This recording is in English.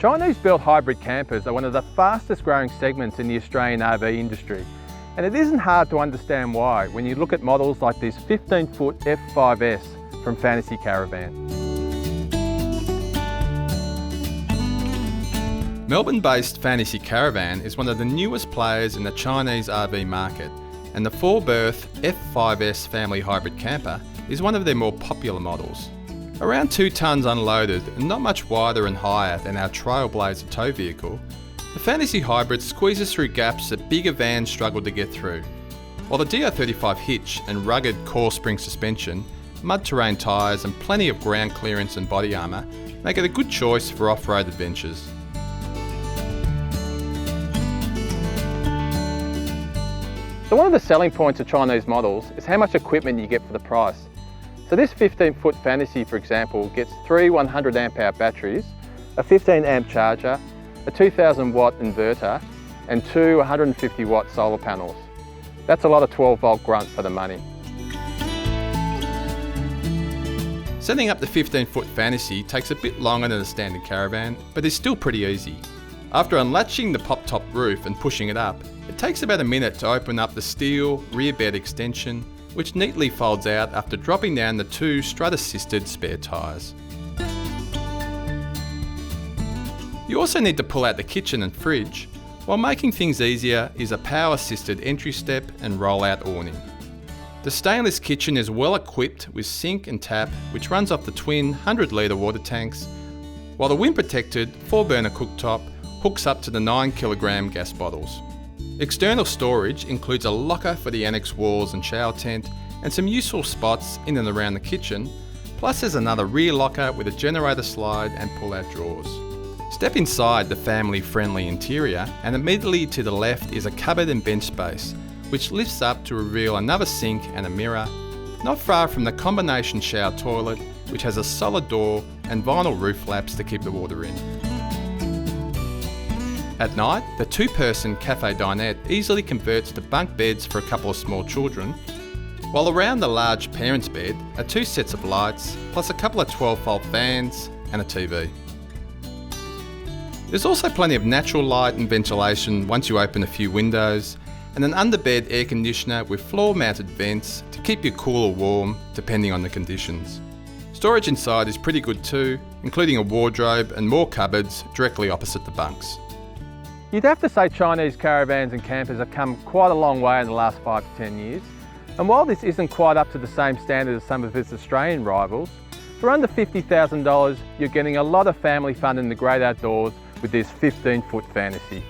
Chinese-built hybrid campers are one of the fastest growing segments in the Australian RV industry, and it isn't hard to understand why when you look at models like this 15-foot F5S from Fantasy Caravan. Melbourne-based Fantasy Caravan is one of the newest players in the Chinese RV market, and the four-berth F5S family hybrid camper is one of their more popular models. Around 2 tonnes unloaded and not much wider and higher than our Trailblazer tow vehicle, the Fantasy Hybrid squeezes through gaps that bigger vans struggle to get through. While the DR35 hitch and rugged core spring suspension, mud terrain tyres and plenty of ground clearance and body armour make it a good choice for off-road adventures. So one of the selling points of Chinese models is how much equipment you get for the price. So this 15-foot Fantasy, for example, gets 3 100 amp hour batteries, a 15 amp charger, a 2000 watt inverter, and 2 150 watt solar panels. That's a lot of 12 volt grunt for the money. Setting up the 15-foot Fantasy takes a bit longer than a standard caravan, but is still pretty easy. After unlatching the pop-top roof and pushing it up, it takes about a minute to open up the steel rear bed extension, which neatly folds out after dropping down the 2 strut-assisted spare tyres. You also need to pull out the kitchen and fridge, while making things easier is a power-assisted entry step and roll-out awning. The stainless kitchen is well equipped with sink and tap, which runs off the twin 100-litre water tanks, while the wind-protected 4-burner cooktop hooks up to the 9kg gas bottles. External storage includes a locker for the annex walls and shower tent, and some useful spots in and around the kitchen, plus there's another rear locker with a generator slide and pull-out drawers. Step inside the family-friendly interior, and immediately to the left is a cupboard and bench space, which lifts up to reveal another sink and a mirror, not far from the combination shower toilet, which has a solid door and vinyl roof flaps to keep the water in. At night, the 2-person cafe dinette easily converts to bunk beds for a couple of small children, while around the large parents' bed are 2 sets of lights, plus a couple of 12-volt fans and a TV. There's also plenty of natural light and ventilation once you open a few windows, and an underbed air conditioner with floor-mounted vents to keep you cool or warm, depending on the conditions. Storage inside is pretty good too, including a wardrobe and more cupboards directly opposite the bunks. You'd have to say Chinese caravans and campers have come quite a long way in the last 5 to 10 years. And while this isn't quite up to the same standard as some of its Australian rivals, for under $50,000 you're getting a lot of family fun in the great outdoors with this 15-foot Fantasy.